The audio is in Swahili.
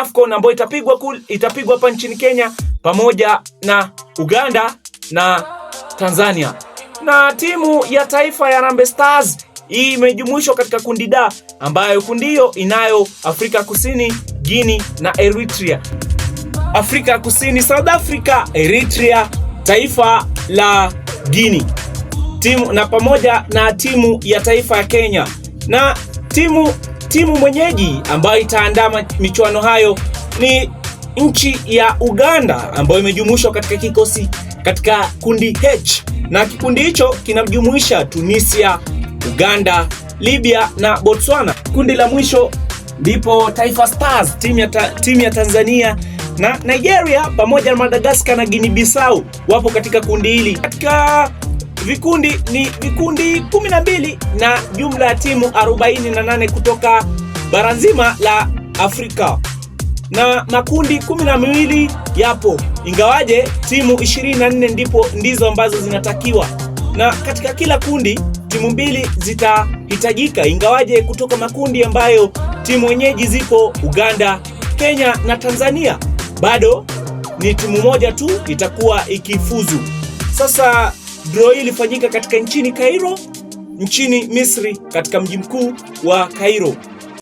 AFCON ambayo itapigwa hapa nchini Kenya pamoja na Uganda na Tanzania. Na timu ya taifa ya Harambee Stars hii imejumuishwa katika kundi D, ambayo kundi hiyo inayo Afrika Kusini, Guinea na Eritrea. Afrika Kusini, South Africa, Eritrea, taifa la Guinea. Timu na pamoja na timu ya taifa ya Kenya. Na timu mwenyeji ambayo itaandaa michuano hayo ni nchi ya Uganda, ambayo imejumuishwa katika kikosi katika kundi H. Na kikundi hicho kinajumuisha Tunisia, Uganda, Libya na Botswana. Kundi la mwisho ndipo Taifa Stars, timu ya Tanzania na Nigeria pamoja na Madagascar na Guinea Bissau wapo katika kundi hili. Katika vikundi ni vikundi 12 na jumla ya timu 48 kutoka bara nzima la Afrika. Na makundi 12 yapo, ingawaje timu 24 ndizo ambazo zinatakiwa. Na katika kila kundi timu 2 zitahitajika, ingawaje kutoka makundi ambayo timu wenyeji zipo Uganda, Kenya na Tanzania, bado ni timu moja tu itakuwa ikifuzu. Sasa draw hii ilifanyika katika nchini Cairo, nchini Misri, katika mji mkuu wa Cairo.